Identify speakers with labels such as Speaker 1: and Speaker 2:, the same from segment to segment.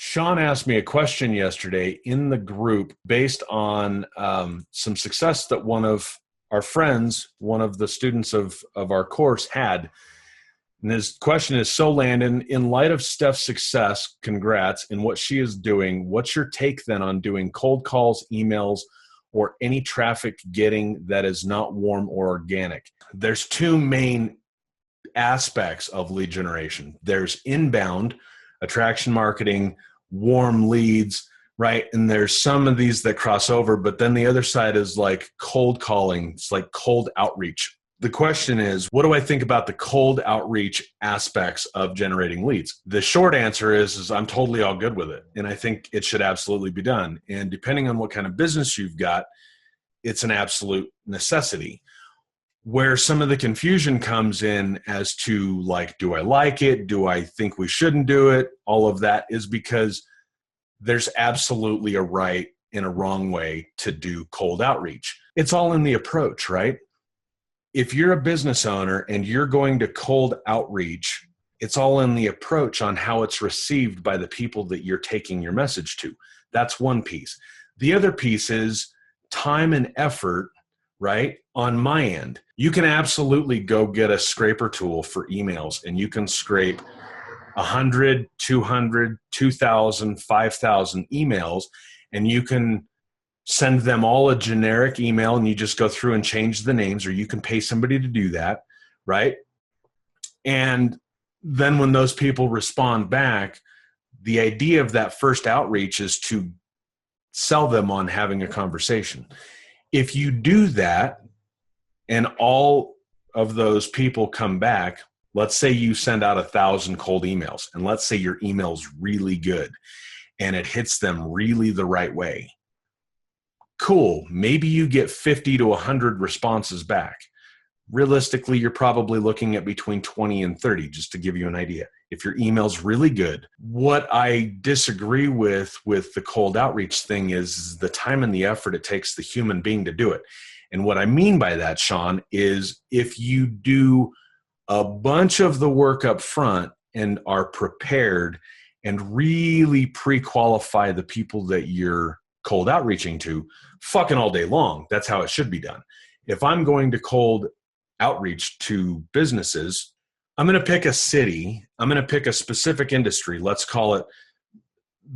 Speaker 1: Sean asked me a question yesterday in the group based on some success that one of our friends, one of the students of our course had. And his question is, so Landon, in light of Steph's success, congrats, in what she is doing, what's your take then on doing cold calls, emails, or any traffic getting that is not warm or organic? There's two main aspects of lead generation. There's inbound, attraction marketing, warm leads, right? And there's some of these that cross over, but then the other side is like cold calling. It's like cold outreach. The question is, what do I think about the cold outreach aspects of generating leads? The short answer is I'm totally all good with it. And I think it should absolutely be done. And depending on what kind of business you've got, it's an absolute necessity. Where some of the confusion comes in as to like, do I like it? Do I think we shouldn't do it? All of that is because there's absolutely a right and a wrong way to do cold outreach. It's all in the approach, right? If you're a business owner and you're going to cold outreach, it's all in the approach on how it's received by the people that you're taking your message to. That's one piece. The other piece is time and effort, right? On my end, you can absolutely go get a scraper tool for emails and you can scrape 100, 200, 2,000, 5,000 emails, and you can send them all a generic email and you just go through and change the names, or you can pay somebody to do that, right? And then when those people respond back, the idea of that first outreach is to sell them on having a conversation. If you do that and all of those people come back, let's say you send out 1,000 cold emails, and let's say your email's really good and it hits them really the right way. Cool. Maybe you get 50 to 100 responses back. Realistically, you're probably looking at between 20 and 30, just to give you an idea. If your email's really good. What I disagree with the cold outreach thing is the time and the effort it takes the human being to do it. And what I mean by that, Sean, is if you do a bunch of the work up front and are prepared and really pre-qualify the people that you're cold outreaching to, fucking all day long. That's how it should be done. If I'm going to cold outreach to businesses, I'm going to pick a city. I'm going to pick a specific industry. Let's call it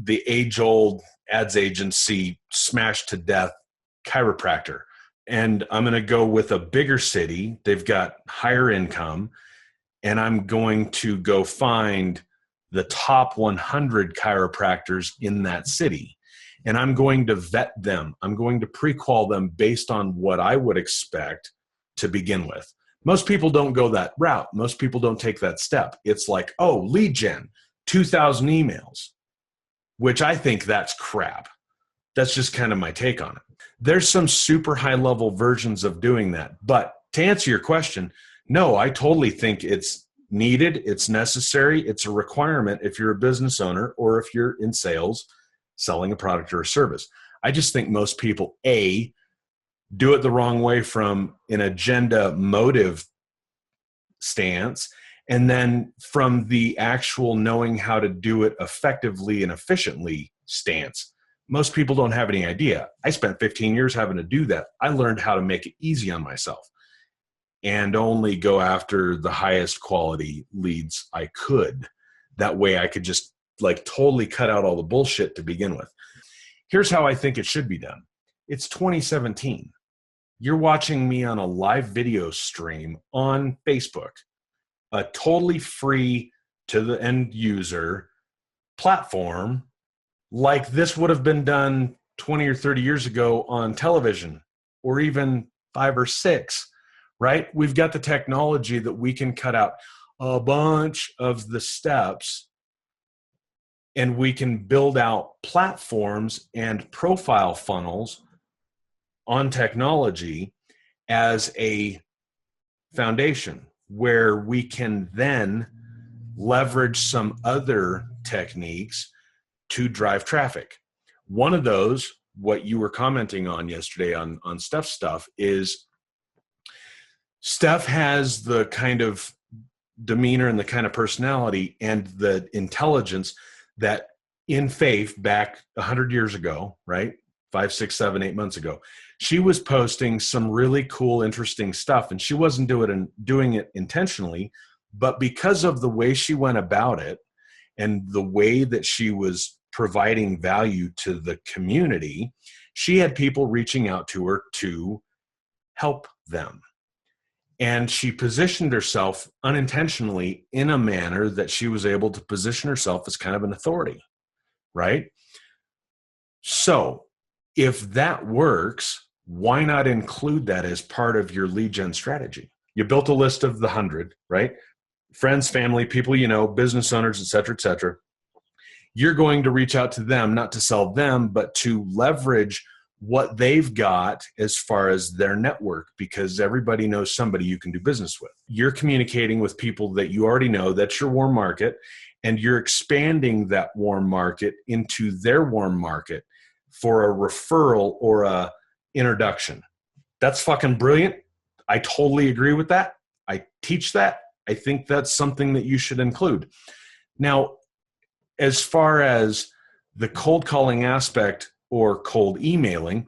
Speaker 1: the age-old ads agency smashed to death chiropractor. And I'm going to go with a bigger city. They've got higher income. And I'm going to go find the top 100 chiropractors in that city. And I'm going to vet them. I'm going to pre-qual them based on what I would expect to begin with. Most people don't go that route. Most people don't take that step. It's like, oh, lead gen, 2,000 emails, which I think that's crap. That's just kind of my take on it. There's some super high level versions of doing that. But to answer your question, no, I totally think it's needed. It's necessary. It's a requirement if you're a business owner or if you're in sales, selling a product or a service. I just think most people, A, do it the wrong way from an agenda motive stance, and then from the actual knowing how to do it effectively and efficiently stance. Most people don't have any idea. I spent 15 years having to do that. I learned how to make it easy on myself and only go after the highest quality leads I could. That way I could just like totally cut out all the bullshit to begin with. Here's how I think it should be done. It's 2017. You're watching me on a live video stream on Facebook, a totally free to the end user platform like this would have been done 20 or 30 years ago on television, or even 5 or 6, right? We've got the technology that we can cut out a bunch of the steps, and we can build out platforms and profile funnels on technology as a foundation where we can then leverage some other techniques to drive traffic. One of those, what you were commenting on yesterday on Steph's stuff, is Steph has the kind of demeanor and the kind of personality and the intelligence that in Faith back 100 years ago, right? 5, 6, 7, 8 months ago, she was posting some really cool, interesting stuff, and she wasn't doing it intentionally, but because of the way she went about it and the way that she was providing value to the community, she had people reaching out to her to help them. And she positioned herself unintentionally in a manner that she was able to position herself as kind of an authority, right? So if that works, why not include that as part of your lead gen strategy? You built a list of the 100, right? Friends, family, people you know, business owners, et cetera, et cetera. You're going to reach out to them, not to sell them, but to leverage what they've got as far as their network, because everybody knows somebody you can do business with. You're communicating with people that you already know. That's your warm market, and you're expanding that warm market into their warm market for a referral or a introduction. That's fucking brilliant. I totally agree with that. I teach that. I think that's something that you should include. Now, as far as the cold calling aspect or cold emailing,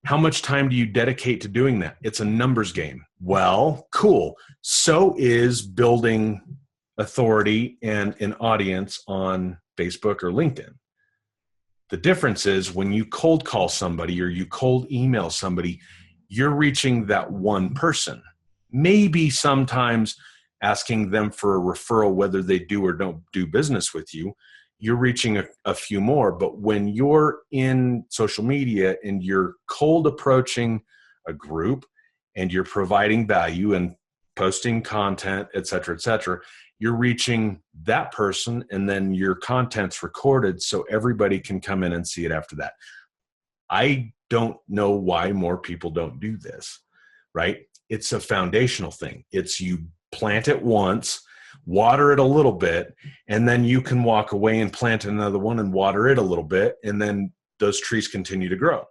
Speaker 1: how much time do you dedicate to doing that? It's a numbers game. Well, cool. So is building authority and an audience on Facebook or LinkedIn. The difference is when you cold call somebody or you cold email somebody, you're reaching that one person. Maybe sometimes asking them for a referral, whether they do or don't do business with you, you're reaching a few more. But when you're in social media and you're cold approaching a group and you're providing value and posting content, et cetera, you're reaching that person, and then your content's recorded so everybody can come in and see it after that. I don't know why more people don't do this, right? It's a foundational thing. It's you plant it once, water it a little bit, and then you can walk away and plant another one and water it a little bit, and then those trees continue to grow.